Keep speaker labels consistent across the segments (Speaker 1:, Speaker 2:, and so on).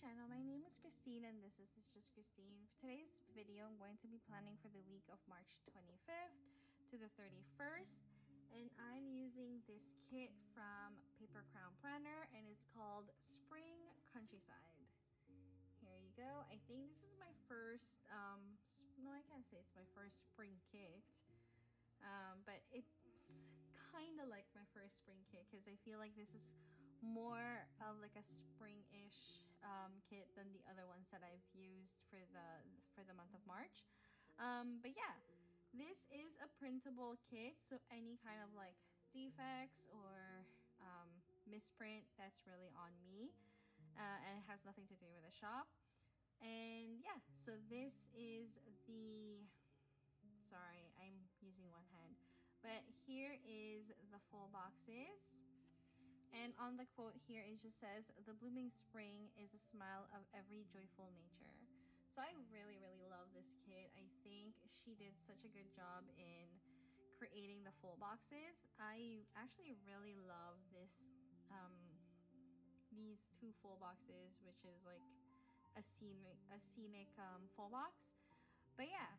Speaker 1: channel. My name is Christine and this is just Christine. For today's video, I'm going to be planning for the week of March 25th to the 31st. And I'm using this kit from Paper Crown Planner and it's called Spring Countryside. Here you go. I think this is my first, no, I can't say it's my first spring kit. But it's kind of like my first spring kit because I feel like this is more of like a spring-ish kit than the other ones that I've used for the month of March. But yeah, this is a printable kit, so any kind of like defects or misprint, that's really on me, and it has nothing to do with the shop. And yeah, so this is the, sorry, I'm using one hand, but here is the full boxes. And on the quote here, it just says, "The blooming spring is a smile of every joyful nature." So I really love this kit. I think she did such a good job in creating the full boxes. I actually really love this, these two full boxes, which is like a scenic full box. But yeah,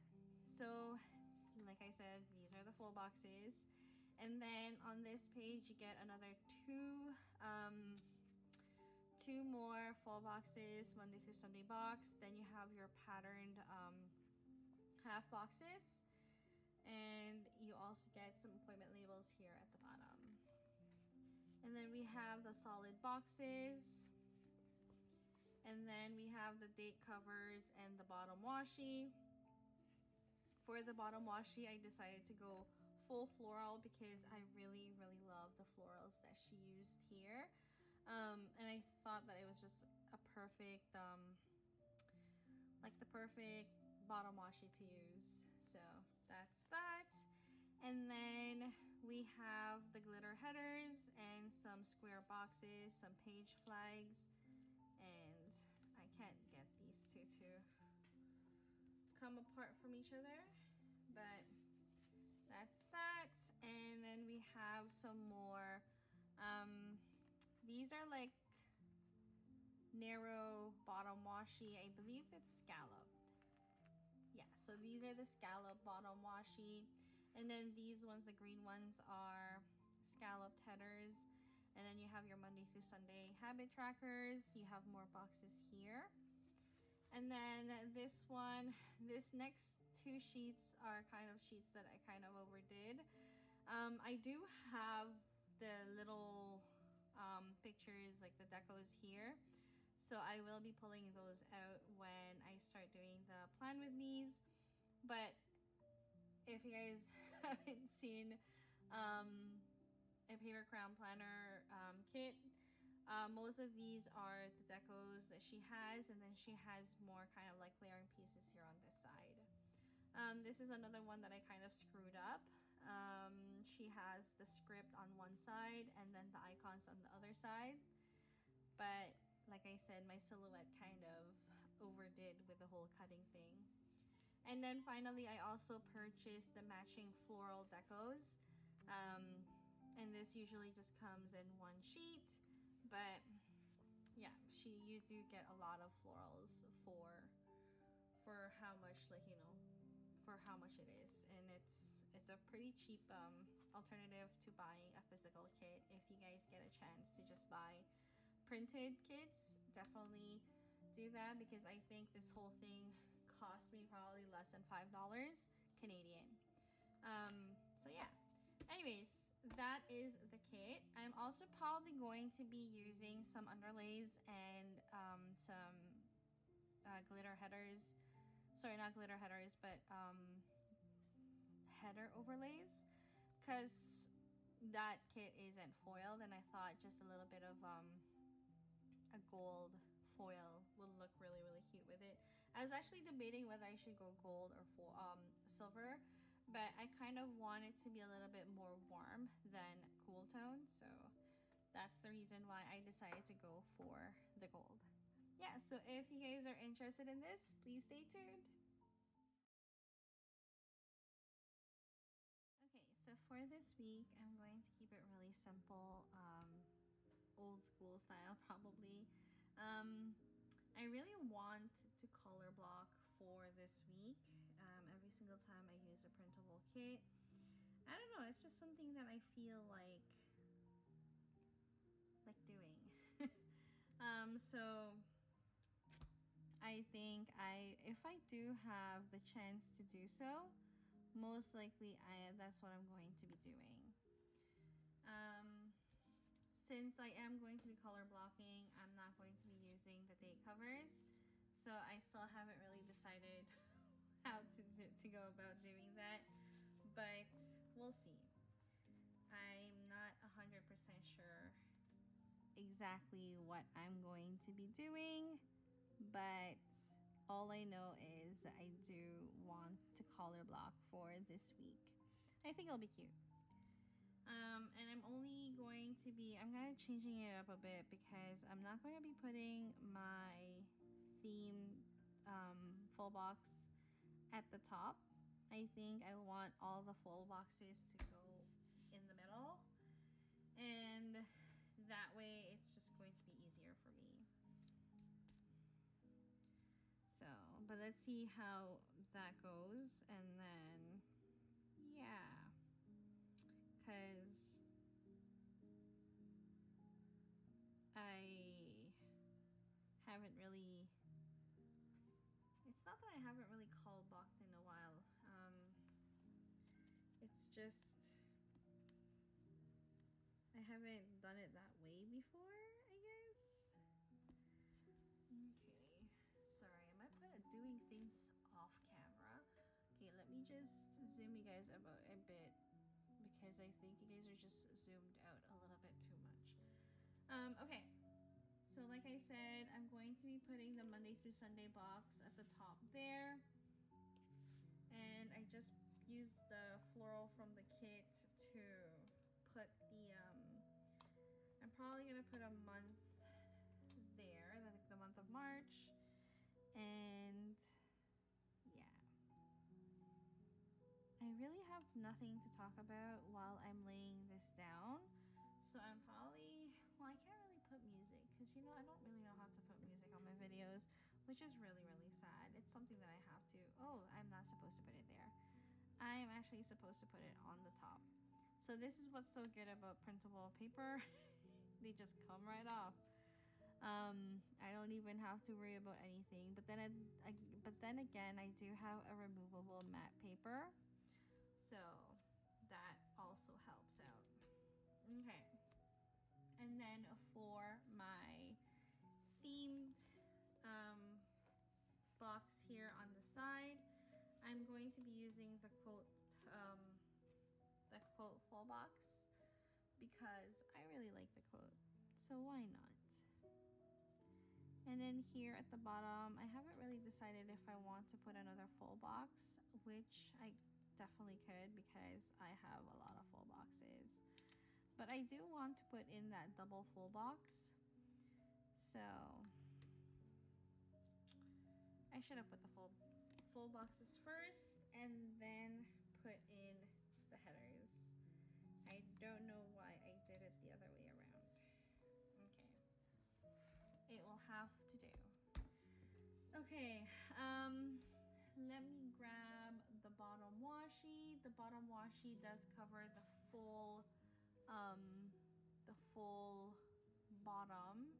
Speaker 1: so like I said, these are the full boxes. And then on this page you get another two more full boxes, Monday through Sunday box. Then you have your patterned half boxes, and you also get some appointment labels here at the bottom. And then we have the solid boxes, and then we have the date covers and the bottom washi. For the bottom washi, I decided to go full floral because I really love the florals that she used here, and I thought that it was just a perfect like the perfect bottom washi to use. So that's that. And then we have the glitter headers and some square boxes, some page flags, and I can't get these two to come apart from each other, but that's that. And then we have some more, these are like narrow bottom washi. I believe it's scalloped. Yeah, so these are the scallop bottom washi. And then these ones, the green ones, are scalloped headers. And then you have your Monday through Sunday habit trackers. You have more boxes here. And then this one, this next two sheets are kind of sheets that I kind of overdid. I do have the little pictures, like the decos here, so I will be pulling those out when I start doing the plan with me's. But if you guys haven't seen a Paper Crown Planner kit, most of these are the decos that she has, and then she has more kind of like layering pieces here on this side. This is another one that I kind of screwed up. She has the script on one side and then the icons on the other side, but like I said, my silhouette kind of overdid with the whole cutting thing. And then finally, I also purchased the matching floral decos, and this usually just comes in one sheet. But yeah, you do get a lot of florals for how much, like, you know, for how much it is. And it's a pretty cheap alternative to buying a physical kit. If you guys get a chance to just buy printed kits, definitely do that, because I think this whole thing cost me probably less than $5 Canadian. So yeah, anyways, that is the kit. I'm also probably going to be using some underlays and some glitter headers. Sorry, not glitter headers, but header overlays, because that kit isn't foiled, and I thought just a little bit of a gold foil will look really cute with it. I was actually debating whether I should go gold or silver, but I kind of want it to be a little bit more warm than cool tone, so that's the reason why I decided to go for the gold. Yeah, so if you guys are interested in this, please stay tuned. Okay, so for this week, I'm going to keep it really simple, old school style probably. I really want to color block for this week. Every single time I use a printable kit. I don't know, it's just something that I feel like doing. So I think if I do have the chance to do so, most likely that's what I'm going to be doing. Since I am going to be color blocking, I'm not going to be using the date covers, so I still haven't really decided how to go about doing that, but we'll see. I'm not 100% sure exactly what I'm going to be doing, but all I know is I do want to color block for this week. I think it'll be cute. And I'm only going to be, I'm kind of changing it up a bit because I'm not going to be putting my theme full box at the top. I think I want all the full boxes to go in the middle, and that way it's just going to be easier for me. So, but let's see how that goes, and then yeah, because I haven't really, it's not that I haven't really called blocked in a while. It's just I haven't done it that way before, I guess. Okay, sorry, am I doing things off camera? Okay, let me just zoom you guys about a bit because I think you guys are just zoomed out a little bit too much. Okay, so like I said, I'm going to be putting the Monday through Sunday box at the top there, and I just used the floral from the kit to put the I'm probably gonna put a month there, like the month of March, and yeah, I really have nothing to talk about while I'm laying this down, so I'm probably, well, I can't really put music because I don't really know how to put music on my videos, which is really sad. It's something that I have to, I'm not supposed to put it there. I am actually supposed to put it on the top. So this is what's so good about printable paper. They just come right off. I don't even have to worry about anything. But then again, I do have a removable matte paper, so that also helps out. Okay, and then for my themed box here on the side, I'm going to be using the quote full box because I really like the quote, so why not? And then here at the bottom, I haven't really decided if I want to put another full box, which I definitely could because I have a lot of full boxes, but I do want to put in that double full box, so I should have put the full boxes first and then put in the headers. I don't know why I did it the other way around. Okay, it will have to do. Okay, let me grab the bottom washi. The bottom washi does cover the full bottom,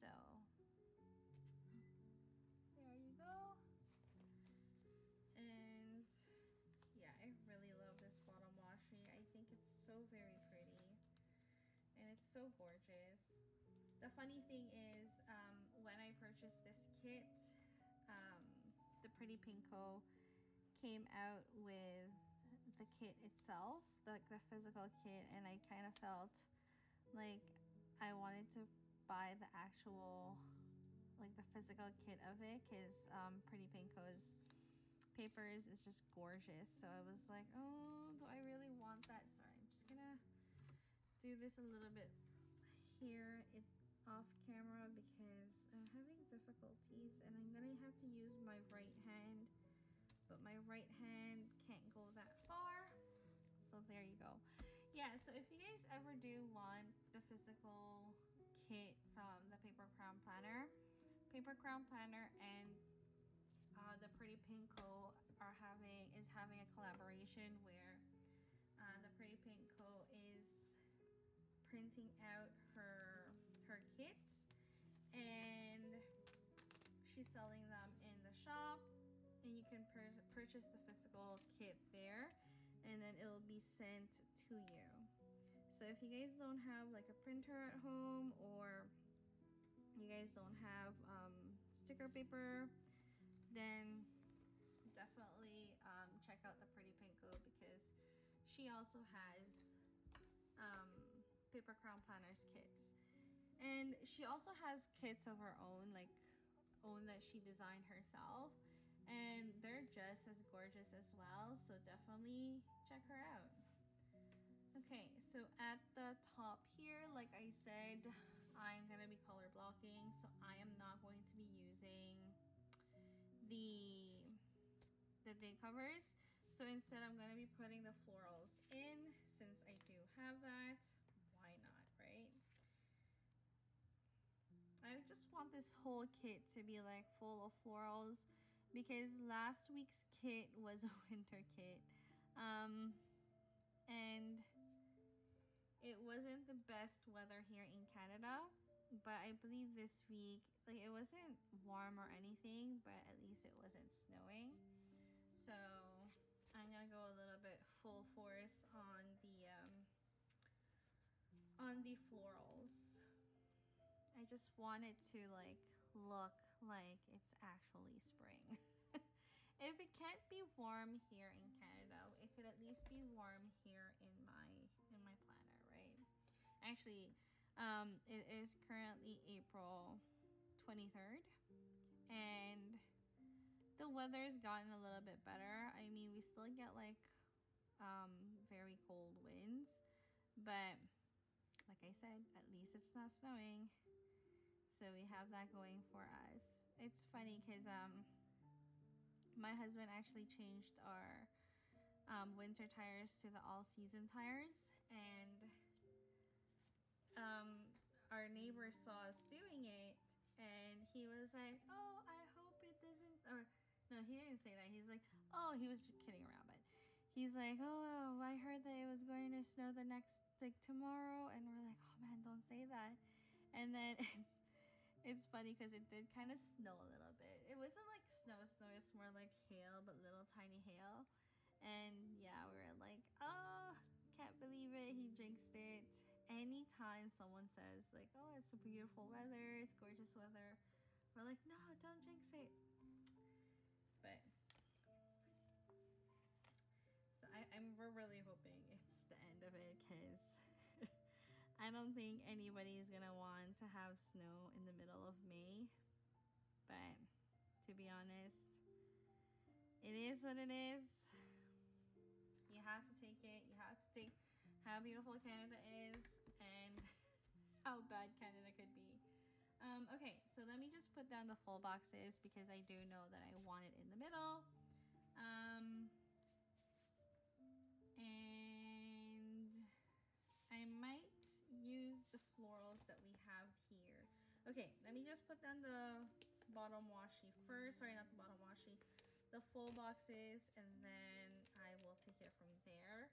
Speaker 1: so there you go. And yeah, I really love this bottom washi. I think it's so very pretty and it's so gorgeous. The funny thing is, when I purchased this kit, the Pretty Pinko came out with the kit itself, the physical kit, and I kind of felt like I wanted to buy the actual, like the physical kit of it, because Pretty Pinko's papers is just gorgeous. So I was like, oh, do I really want that? Sorry, I'm just gonna do this a little bit here off camera because I'm having difficulties and I'm gonna have to use my right hand, but my right hand can't go that far, so there you go. Yeah, so if you guys ever do want the physical kit from the Paper Crown Planner, Paper Crown Planner and the Pretty Pink Co. is having a collaboration where the Pretty Pink Co. is printing out her kits, and she's selling them in the shop, and you can purchase the physical kit there, and then it'll be sent to you. So if you guys don't have like a printer at home, or you guys don't have sticker paper, then definitely check out the Pretty Pink Co. because she also has Paper Crown Planners kits, and she also has kits of her own, like own that she designed herself, and they're just as gorgeous as well, so definitely check her out. Okay, so at the top here, like I said, I'm gonna be color blocking, so I am not going to be using the day covers. So instead, I'm gonna be putting the florals in, since I do have that. Why not, right? I just want this whole kit to be like full of florals, because last week's kit was a winter kit, and it wasn't the best weather here in Canada, but I believe this week, like, it wasn't warm or anything, but at least it wasn't snowing. So I'm gonna go a little bit full force on the florals. I just want it to like look like it's actually spring. If it can't be warm here in Canada, it could at least be warm here in my planner, right? Actually, it is currently April 23rd, and the weather's gotten a little bit better. I mean, we still get like very cold winds, but like I said, at least it's not snowing. So we have that going for us. It's funny because my husband actually changed our winter tires to the all-season tires, and our neighbor saw us doing it, and he was like, "Oh, I hope it doesn't," or no, he didn't say that. He's like, "Oh," he was just kidding around, but he's like, "Oh, I heard that it was going to snow the next, like, tomorrow," and we're like, "Oh man, don't say that." And then it's funny because it did kind of snow a little bit. It wasn't like snow, it's more like hail, but little tiny hail. And yeah, we were like, "Oh, can't believe it, he jinxed it." Anytime someone says like, "Oh, it's a beautiful weather, it's gorgeous weather," we're like, "No, don't jinx it." But so we're really hoping it's the end of it, because I don't think anybody is gonna want to have snow in the middle of May. But to be honest, it is what it is. You have to take it. You have to take how beautiful Canada is and how bad Canada could be. Okay, so let me just put down the full boxes, because I do know that I want it in the middle. And I might use the florals that we have here. Okay, let me just put down the bottom washi first. Sorry, not the bottom washi. The full boxes, and then I will take it from there,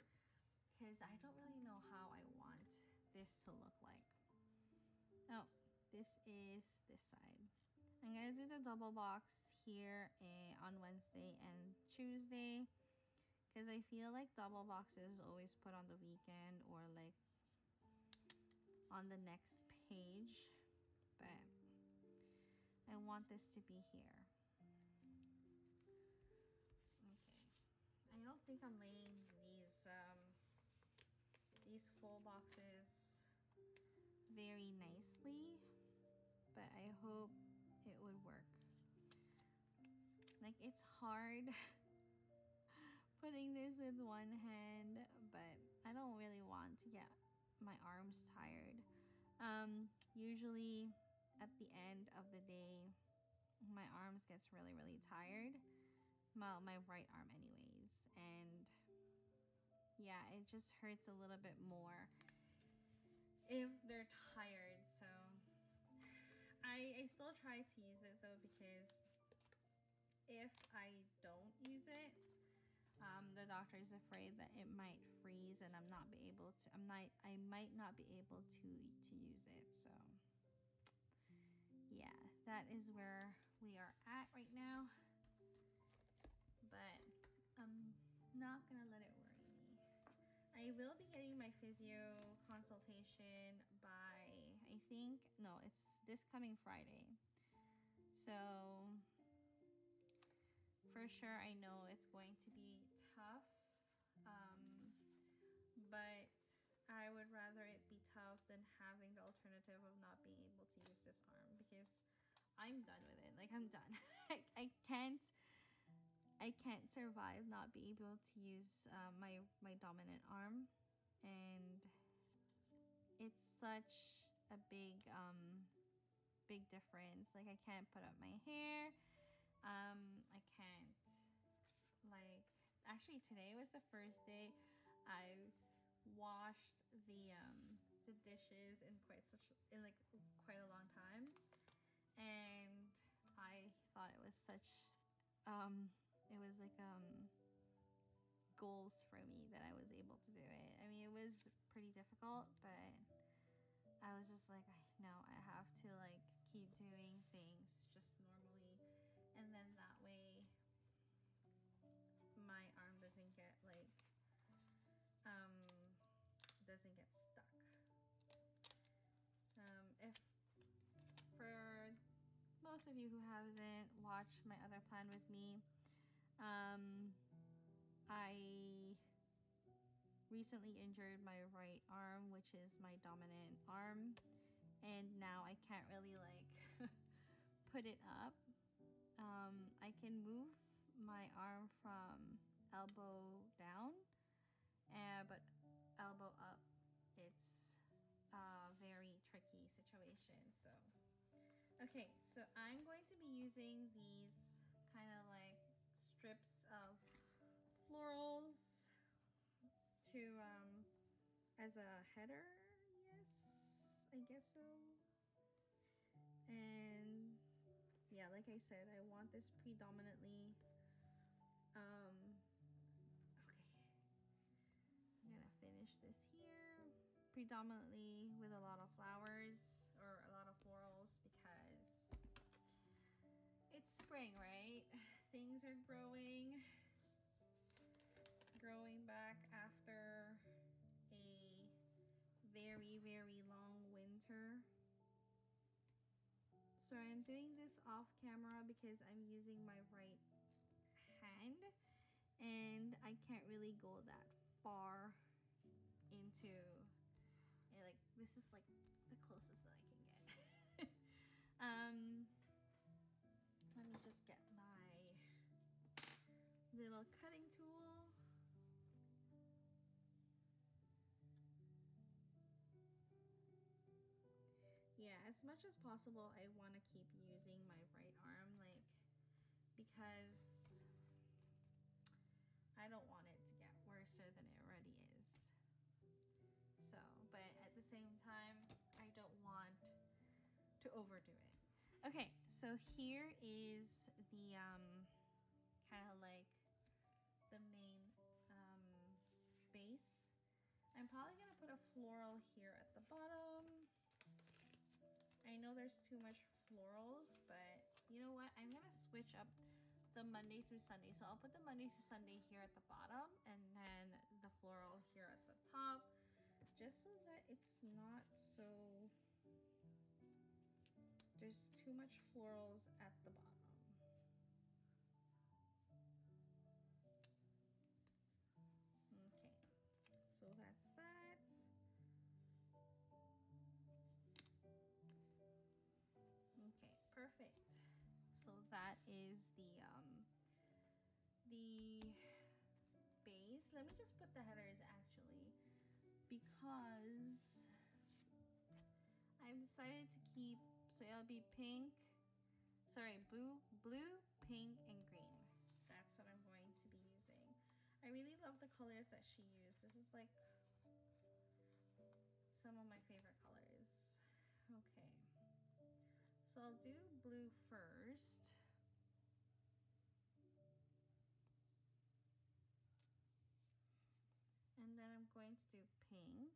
Speaker 1: because I don't really know how I want this to look like. Oh, this is this side. I'm gonna do the double box here on Wednesday and Tuesday, because I feel like double boxes always put on the weekend or like on the next page, but I want this to be here. Okay, I don't think I'm laying these full boxes very nicely, but I hope it would work. Like, it's hard putting this with one hand, but I don't really want to get my arms tired. Usually at the end of the day, my arms gets really tired. My right arm anyways, and yeah, it just hurts a little bit more if they're tired. So I I still try to use it though, because if I don't use it, the doctor is afraid that it might freeze and I might not be able to use it. So yeah, that is where we are at right now. But I'm not gonna let it worry me. I will be getting my physio consultation by, I think, no, it's this coming Friday. So for sure, I know it's going to be tough, but I would rather it be tough than having the alternative of not being able to use this arm, because I'm done with it. Like, I'm done. I can't survive not being able to use my dominant arm, and it's such a big difference. Like, I can't put up my hair. I can't, like, actually today was the first day I washed the dishes in quite a long time, and I thought it was such it was like goals for me that I was able to do it. I mean, it was pretty difficult, but I was just like, I have to like keep doing things just normally, and then that way my arm doesn't get stuck. If for most of you who haven't watched my other plan with me, I recently injured my right arm, which is my dominant arm, and now I can't really like put it up. I can move my arm from elbow down, but elbow up, it's a very tricky situation. So okay, so I'm going to be using these kind of like strips of florals to as a header. Yes, I guess so. And yeah, like I said, I want this predominantly okay, I'm gonna finish this here predominantly with a lot of flowers or a lot of florals, because it's spring, right? Things are growing back after a very long winter. So I'm doing this off camera because I'm using my right hand and I can't really go that far into it. Like, this is like the closest that I can get. Let me just get my little cutting tool. Yeah, as much as possible, I want to keep using my right arm, like, because I don't want it to get worse than it already is. So, but at the same time, I don't want to overdo it. Okay, so here is the kind of like the main base. I'm probably gonna put a floral here at the bottom. I know there's too much florals, but you know what? I'm gonna switch up the Monday through Sunday. So I'll put the Monday through Sunday here at the bottom and then the floral here at the top, just so that it's not so, there's too much florals at the bottom. Okay, so that's that. Okay, perfect. So that is the base. Let me just put the headers actually, because I've decided to keep, so it'll be blue, pink, and green. That's what I'm going to be using. I really love the colors that she used. This is like some of my favorite colors. Okay, so I'll do blue first. And then I'm going to do pink.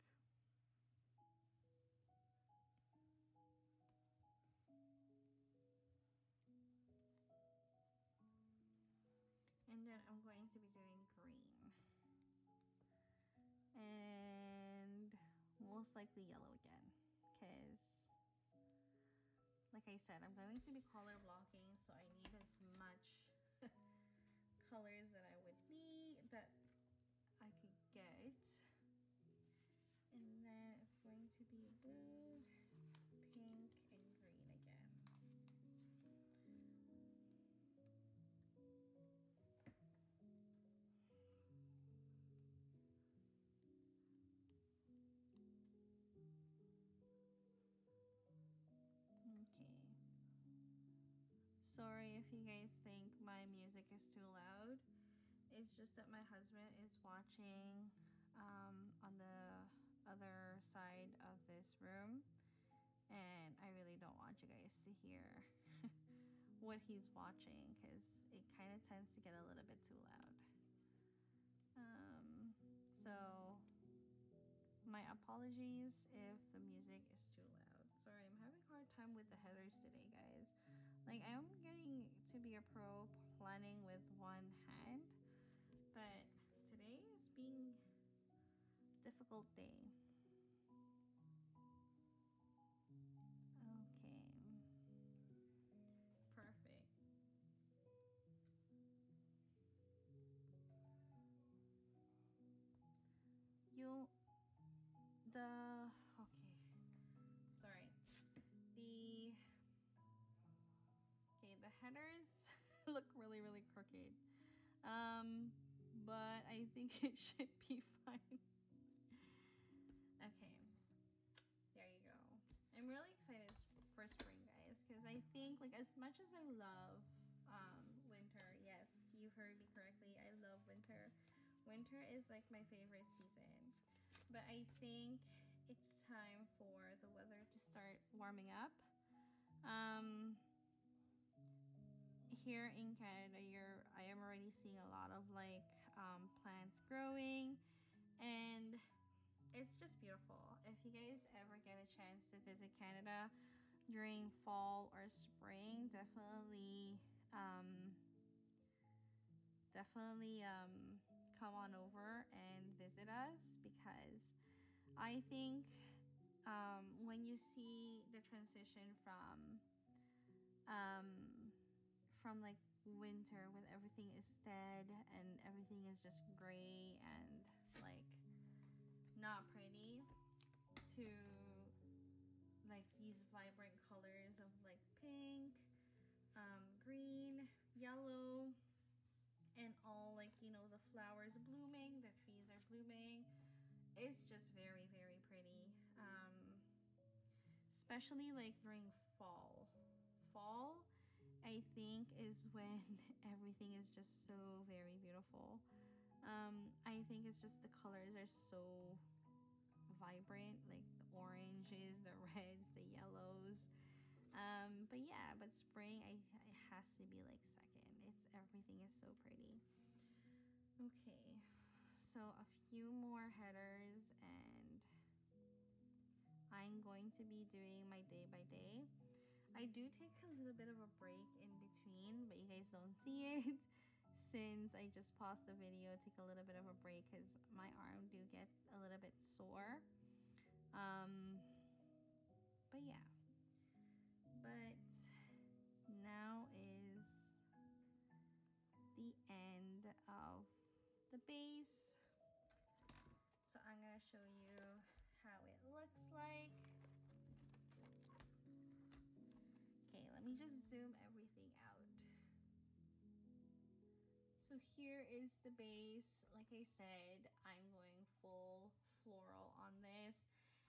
Speaker 1: And then I'm going to be doing green. And most likely yellow again. Because, like I said, I'm going to be color blocking. So I need as much colors that I would need, that I could get. And then it's going to be blue, pink, and green again. Okay. Sorry if you guys think my music is too loud. It's just that my husband is watching on the other side of this room, and I really don't want you guys to hear what he's watching because it kind of tends to get a little bit too loud. So my apologies if the music is too loud. Sorry, I'm having a hard time with the headers today, guys. Like, I'm getting to be a pro planning with one hand, but today is being a difficult day. Okay. Perfect. Okay. Sorry. The headers look really, really crooked. But I think it should be fine. Okay. There you go. I'm really excited for spring, guys, because I think, like, as much as I love winter, yes, you heard me correctly, I love winter. Winter is like my favorite season, but I think it's time for the weather to start warming up. Here in Canada, I am already seeing a lot of like plants growing, and it's just beautiful. If you guys ever get a chance to visit Canada during fall or spring, definitely come on over and visit us, because I think when you see the transition from like winter, when everything is dead and everything is just gray and like not pretty, to like these vibrant colors of like pink, green, yellow, and all, like, you know, the flowers blooming, the trees are blooming. It's just very, very pretty. Especially like during fall. Fall, I think, is when everything is just so very beautiful. I think it's just the colors are so vibrant, like the oranges, the reds, the yellows. But yeah, but spring, it has to be like second. It's everything is so pretty. Okay, so a few more headers, and I'm going to be doing my day by day. I do take a little bit of a break in between, but you guys don't see it since I just paused the video. Take a little bit of a break because my arm do get a little bit sore. But yeah, but now is the end of the base, so I'm gonna show you how it looks like. Okay, let me just zoom everything out. So here is the base. Like I said, I'm going full floral on this,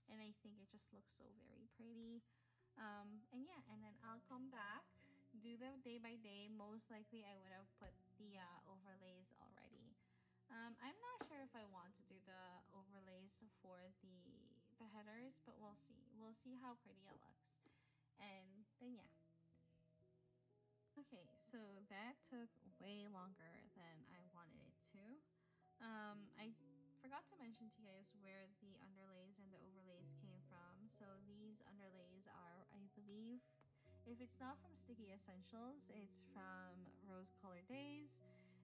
Speaker 1: and I think it just looks so very pretty. And yeah, and then I'll come back, do the day by day. Most likely I would have put the overlays already. I'm not sure if I want to do the overlays for the headers, but we'll see. We'll see how pretty it looks. And then yeah. Okay, so that took way longer than I wanted it to. I forgot to mention to you guys where the underlays and the overlays came from. So these underlays are, I believe, if it's not from Sticky Essentials, it's from Rose Color Days,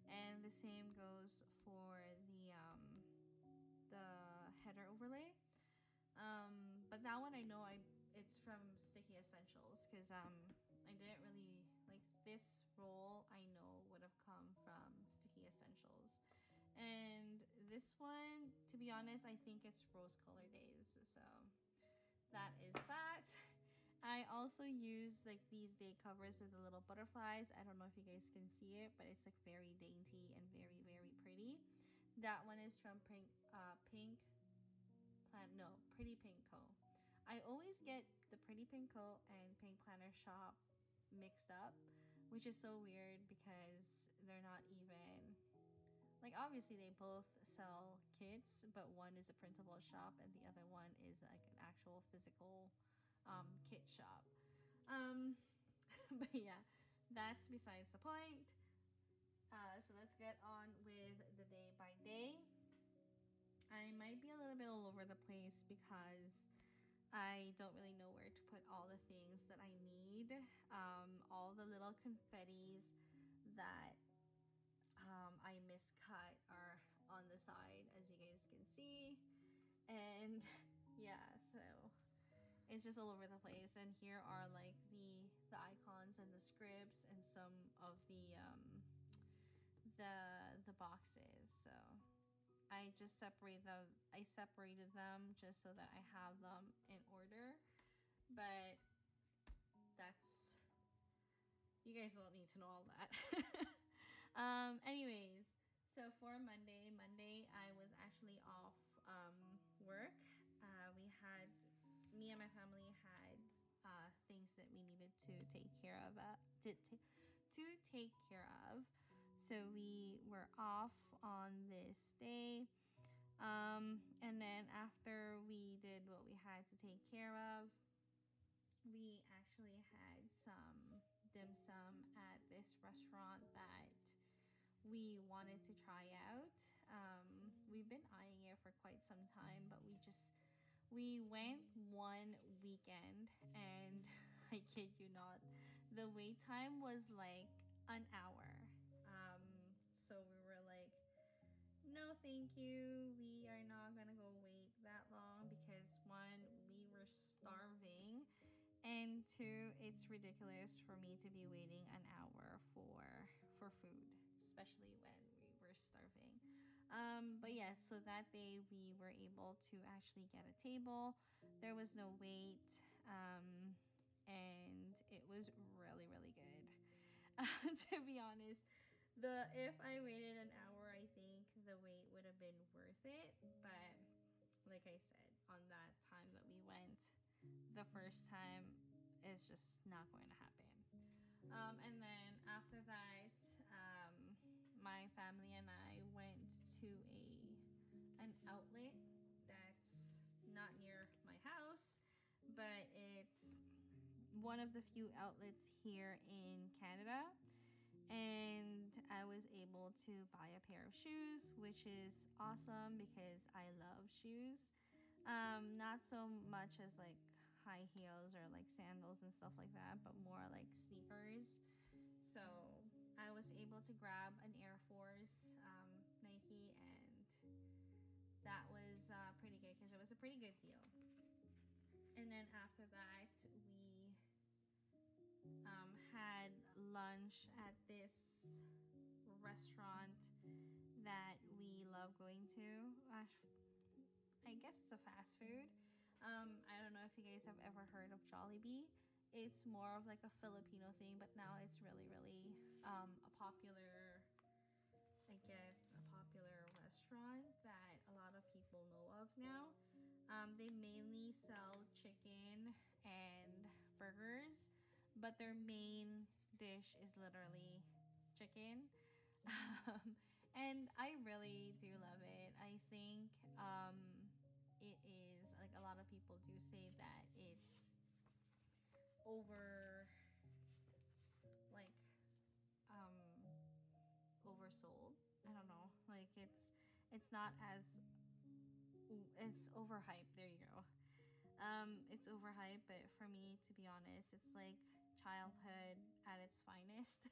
Speaker 1: and the same goes for the header overlay. But that one I know it's from Sticky Essentials because I didn't really like this roll. I know would have come from Sticky Essentials, and this one, to be honest, I think it's Rose Color Days. So that is that. I also use like these day covers with the little butterflies. I don't know if you guys can see it, but it's like very dainty and very very pretty. That one is from Pretty Pink Co. I always get the Pretty Pink Co and Pink Planner Shop mixed up, which is so weird because they're not even like, obviously they both sell kits, but one is a printable shop and the other one is like an actual physical kit shop. But yeah, that's besides the point. So let's get on with the day by day. I might be a little bit all over the place because I don't really know where to put all the things that I need. All the little confettis that I miscut are on the side, as you guys can see. And yeah, so it's just all over the place. And here are like the icons and the scripts and some of the boxes. So I just separated them just so that I have them in order. But that's, you guys don't need to know all that. Anyways, so for Monday I was actually off work. Me and my family had things that we needed to take care of. To take care of. So we were off on this day. And then after we did what we had to take care of, we actually had some dim sum at this restaurant that we wanted to try out. We've been eyeing it for quite some time, but we went one weekend, and I kid you not, the wait time was like an hour. So we were like, no thank you, we are not gonna go wait that long because one, we were starving, and two, it's ridiculous for me to be waiting an hour for food, especially when we were starving. But yeah, so that day we were able to actually get a table. There was no wait, and it was really really good. To be honest, if I waited an hour, I think the wait would have been worth it. But like I said, on that time that we went, the first time, it's just not going to happen. And then after that, my family and I went to an outlet that's not near my house, but it's one of the few outlets here in Canada. And I was able to buy a pair of shoes, which is awesome because I love shoes. Not so much as like high heels or like sandals and stuff like that, but more like sneakers. So I was able to grab an Air Force Nike, and that was pretty good because it was a pretty good deal. And then after that, we had lunch at this restaurant that we love going to. I guess it's a fast food. I don't know if you guys have ever heard of Jollibee. It's more of like a Filipino thing, but now it's really, really a popular, I guess, a popular restaurant that a lot of people know of now. They mainly sell chicken and burgers, but their main dish is literally chicken. And I really do love it. I think it is, like, a lot of people do say that it's over, like, oversold. I don't know. Like it's not as it's overhyped. There you go. It's overhyped, but for me, to be honest, it's like childhood at its finest.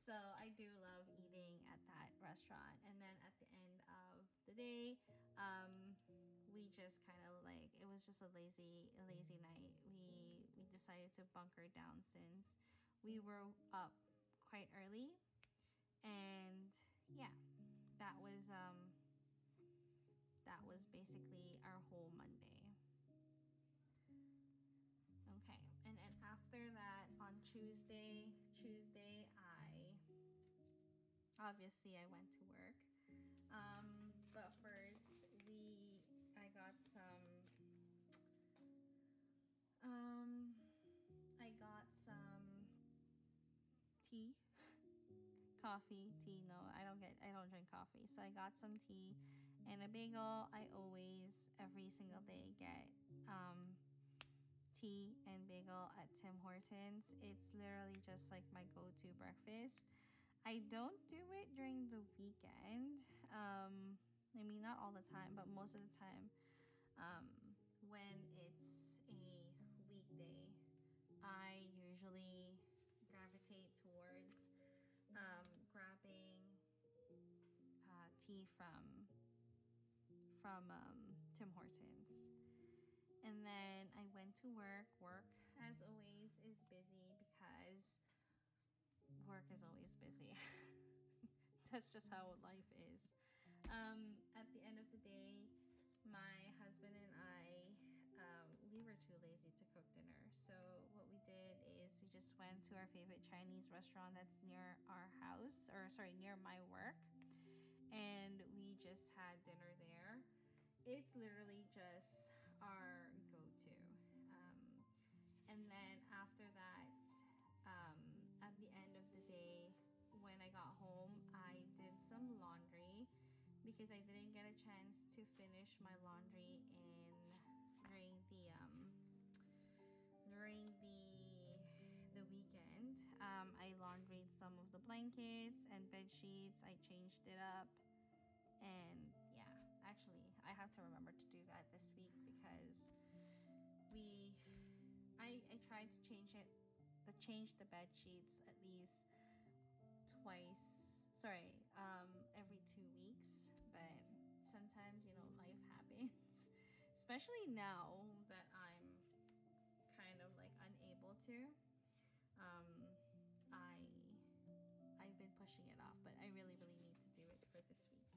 Speaker 1: So I do love eating at that restaurant. And then at the end of the day, we just kind of like it was just a lazy night. We decided to bunker down since we were up quite early, and yeah, that was um that was basically our whole Monday. Okay, and then after that on Tuesday I obviously I went to work. But first I got um some tea, coffee, tea. No, I don't drink coffee. So I got some tea and a bagel. I always every single day get tea and bagel at Tim Hortons. It's literally just like my go-to breakfast. I don't do it during the weekend. I mean, not all the time, but most of the time, um, when it's a weekday, I usually gravitate towards grabbing tea from Tim Hortons. And then I went to work. Work, as always, is busy because work is always busy. That's just how life is. At the end of the day, my husband and I, we were too lazy to cook dinner. So what we did is we just went to our favorite Chinese restaurant that's near our house, or sorry, near my work. And we just had dinner there. It's literally just our go-to. And then after that, at the end of the day, when I got home, I did some laundry because I didn't get a chance to finish my laundry during the weekend. I laundried some of the blankets and bed sheets. I changed it up, and yeah, actually, I have to remember to do that this week because I tried to change the bed sheets at least every 2 weeks, but sometimes life happens, especially now that I'm kind of like unable to. um I I've been pushing it off, but I really need to do it for this week.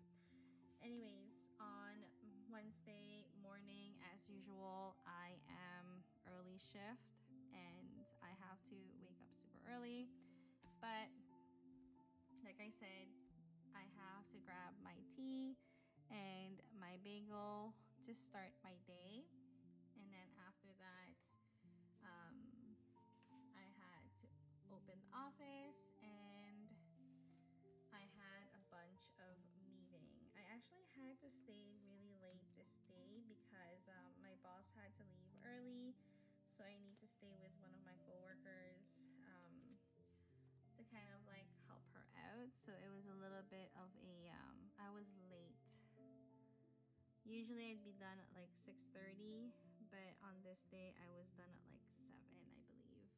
Speaker 1: Anyways, on Wednesday morning, as usual, I am early shift and I have to wake up super early. But like I said, I have to grab my tea and my bagel to start my day. And then after that, I had to open the office and I had a bunch of meeting. I actually had to stay really late this day because my boss had to leave early, so I need to stay with one of my coworkers to kind of like help her out. So it was a little bit of I was late. Usually I'd be done at like 6:30, but on this day I was done at like 7, I believe.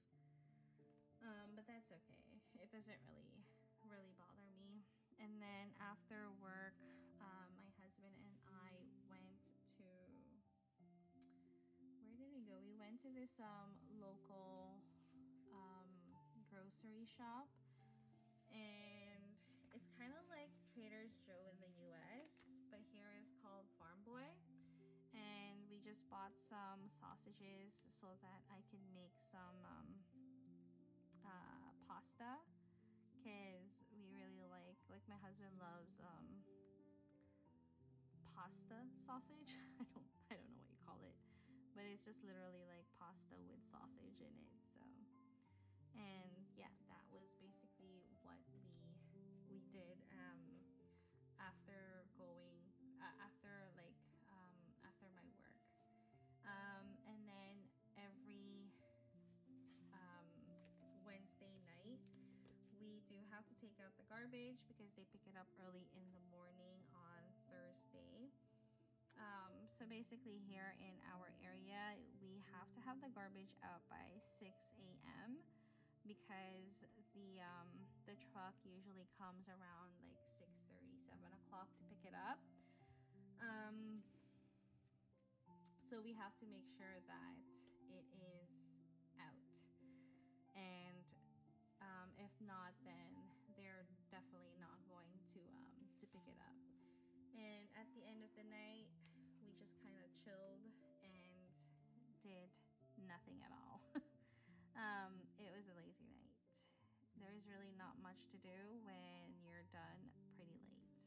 Speaker 1: But that's okay. It doesn't really bother me. And then after work, my husband and I went to, where did we go? We went to this local grocery shop, and it's kind of like Trader Joe's in the US, but here it's called Farm Boy. And we just bought some sausages so that I can make some pasta, because we really like my husband loves pasta sausage. I don't know what you call it, but it's just literally like pasta with sausage in it. So, and yeah, that was basically what we did after going after my work. And then every Wednesday night we do have to take out the garbage because they pick it up early in the morning on Thursday. So basically here in our area, we have to have the garbage out by 6 a.m. because the truck usually comes around like 6:30, 7 o'clock to pick it up. Um, so we have to make sure that it is out. And if not, then they're definitely not going to pick it up. And at the end of the night, we just kind of chilled and did nothing at all. It was a lazy night. There's really not much to do when you're done pretty late.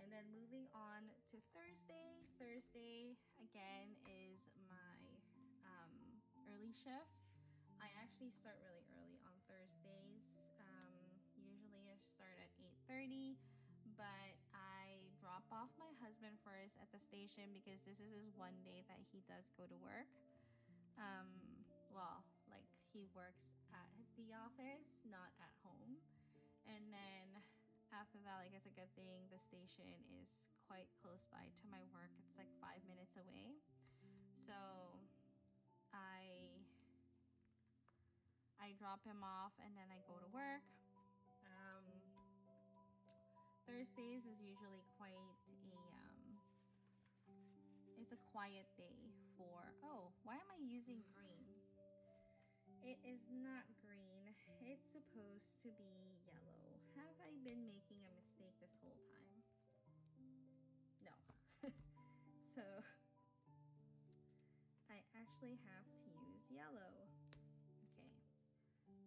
Speaker 1: And then moving on to Thursday. Thursday, again, is my early shift. I actually start really early on Thursdays. Usually I start at 8:30, but I drop off my husband first at the station because this is his one day that he does go to work. Well, like he works at the office, not at home. And then after that, like it's a good thing the station is quite close by to my work. It's like 5 minutes away. So I drop him off and then I go to work. Thursdays is usually quite it's a quiet day for, oh, why am I using green? It is not green. It's supposed to be yellow. Have I been making a mistake this whole time? No. So I actually have to use yellow. Okay.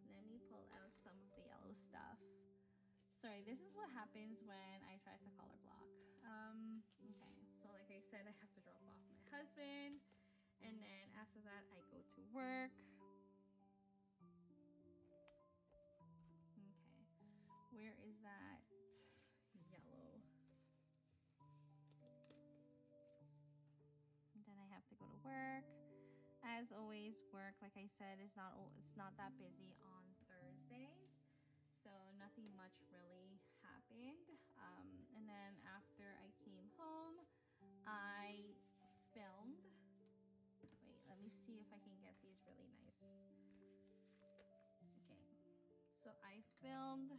Speaker 1: Let me pull out some of the yellow stuff. Sorry, this is what happens when I try to color block. Okay, so like I said, I have to drop off my husband, and then after that, I go to work. Okay, where is that yellow? And then I have to go to work. As always, work, like I said, it's not that busy on Thursdays. So nothing much really happened. And then after I came home, I filmed. Wait, let me see if I can get these really nice. Okay, so I filmed.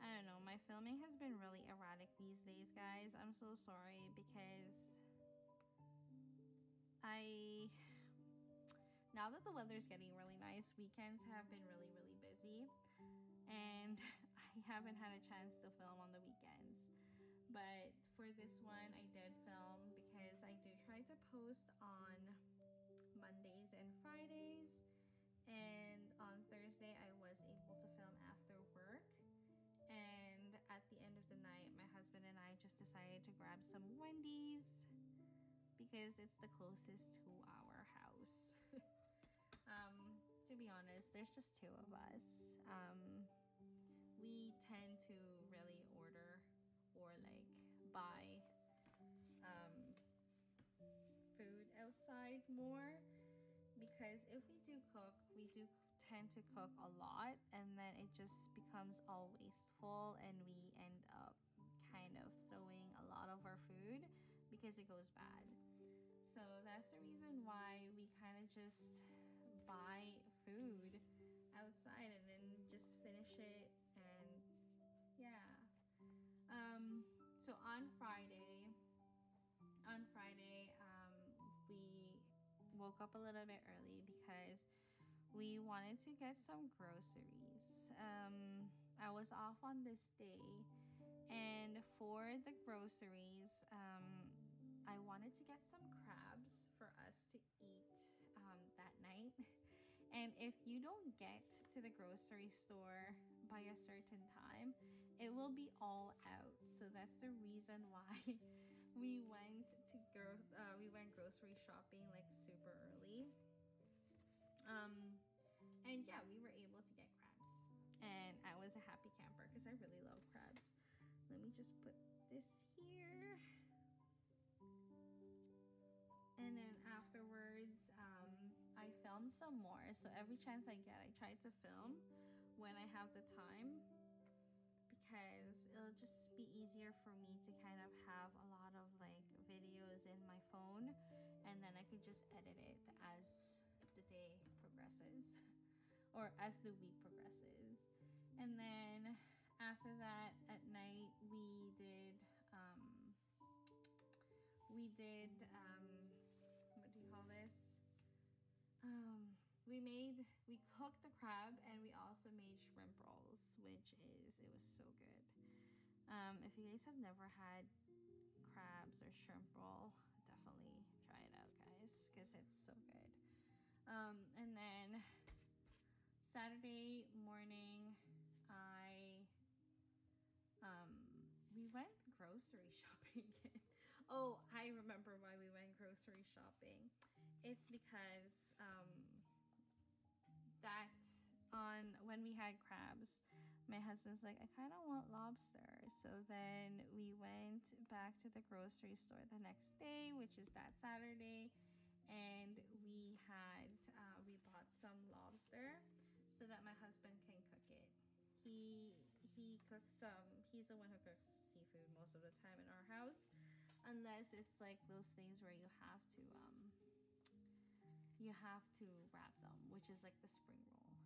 Speaker 1: I don't know, my filming has been really erratic these days, guys. I'm so sorry because now that the weather's getting really nice, weekends have been really, really busy. And I haven't had a chance to film on the weekends. But for this one, I did film because I do try to post on Mondays and Fridays. And on Thursday, I was able to film after work. And at the end of the night, my husband and I just decided to grab some Wendy's because it's the closest to our house. To be honest, there's just two of us. We tend to really order or like buy food outside more because if we do cook, we do tend to cook a lot and then it just becomes all wasteful and we end up kind of throwing a lot of our food because it goes bad. So that's the reason why we kind of just buy food outside and then just finish it. And yeah, so on Friday we woke up a little bit early because we wanted to get some groceries. I was off on this day, and for the groceries, I wanted to get some crabs for us to eat that night. And if you don't get to the grocery store by a certain time, it will be all out. So that's the reason why we went grocery shopping like super early. And yeah, we were able to get crabs, and I was a happy camper because I really love crabs. Let me just put this here. And then afterwards, I filmed some more. So every chance I get, I try to film. when I have the time, because it'll just be easier for me to kind of have a lot of like videos in my phone, and then I could just edit it as the day progresses or as the week progresses. And then after that, at night what do you call this? We cooked the crab, and we also made shrimp rolls, it was so good. If you guys have never had crabs or shrimp roll, definitely try it out, guys, because it's so good. And then Saturday morning, we went grocery shopping again. Oh, I remember why we went grocery shopping. It's because that on when we had crabs, my husband's like, I kind of want lobster. So then we went back to the grocery store the next day, which is that Saturday, and we bought some lobster so that my husband can cook it. He cooks he's the one who cooks seafood most of the time in our house, unless it's like those things where you have to wrap them, which is like the spring roll.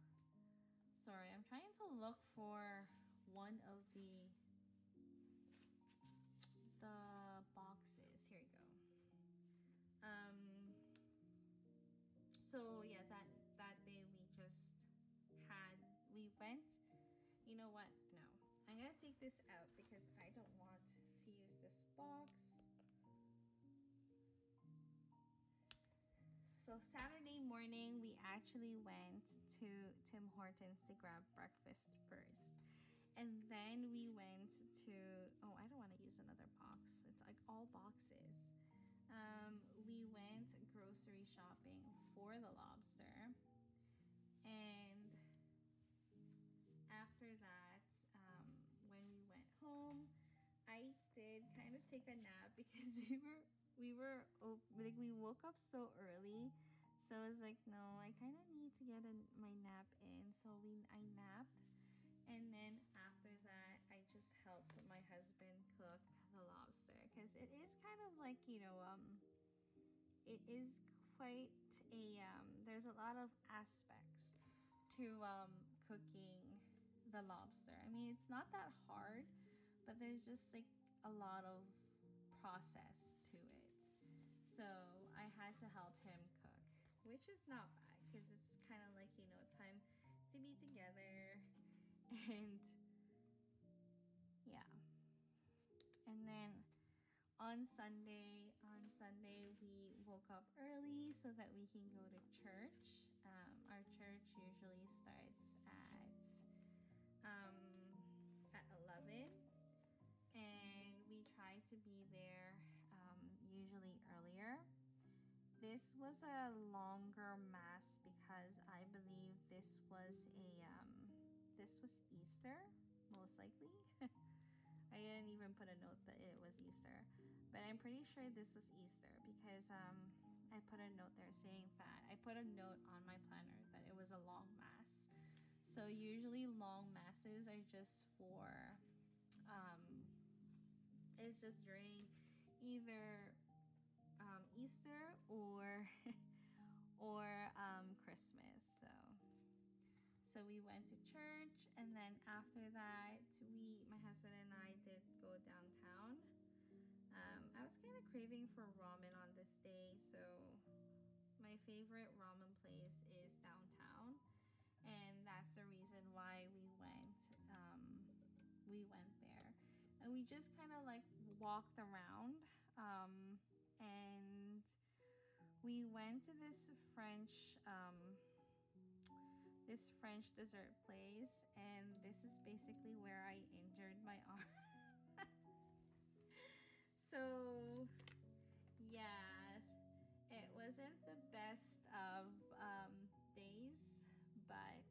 Speaker 1: Sorry, I'm trying to look for one of the boxes. Here you go. So yeah, that day we went. You know what? No, I'm gonna take this out because I don't want to use this box. So Saturday morning, we actually went to Tim Hortons to grab breakfast first. And then we went to, I don't want to use another box. It's like all boxes. We went grocery shopping for the lobster. And after that, when we went home, I did kind of take a nap because we woke up so early, so I was like, no, I kind of need to get my nap in. So I napped, and then after that, I just helped my husband cook the lobster, because it is kind of like, it is quite a there's a lot of aspects to cooking the lobster. I mean, it's not that hard, but there's just like a lot of process to it. So I had to help him cook, which is not bad because it's kind of like, time to be together. And yeah. And then on Sunday we woke up early so that we can go to church. Our church usually starts at 11, and we try to be there usually earlier. This was a longer mass because I believe this was Easter, most likely. I didn't even put a note that it was Easter, but I'm pretty sure this was Easter because I put a note there saying that. I put a note on my planner that it was a long mass. So usually long masses are just for it's just during either Easter or Christmas. So we went to church, and then after that, my husband and I did go downtown. I was kind of craving for ramen on this day, so my favorite ramen place is downtown, and that's the reason why we went there. And we just kind of like walked around, and we went to this French dessert place, and this is basically where I injured my arm. So yeah, it wasn't the best of days, but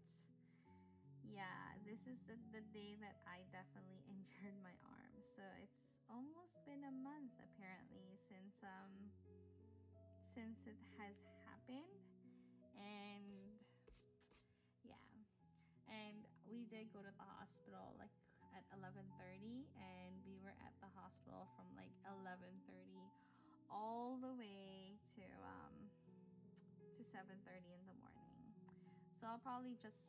Speaker 1: yeah, this is the day that I definitely injured my arm. So it's almost been a month apparently since it has happened. And yeah, and did go to the hospital like at 11:30, and we were at the hospital from like 11:30 all the way to 7:30 in the morning. So I'll probably just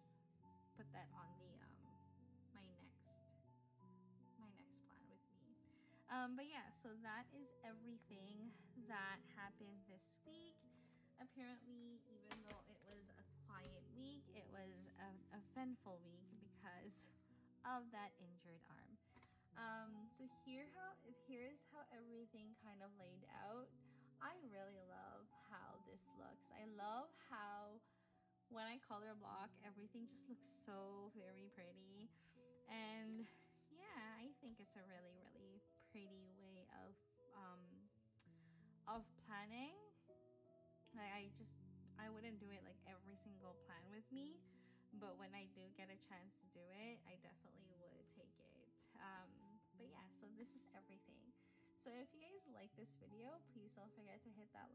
Speaker 1: put that on the my next plan with me. But yeah, so that is everything that happened this week. Apparently, even though it was a quiet week, it was a eventful week because of that injured arm. So here's how everything kind of laid out. I really love how this looks. I love how when I color block, everything just looks so very pretty. And yeah, I think it's a really, really pretty way of planning. I wouldn't do it like every single plan with me, but when I do get a chance to do it, I definitely would take it. But yeah, so this is everything. So if you guys like this video, please don't forget to hit that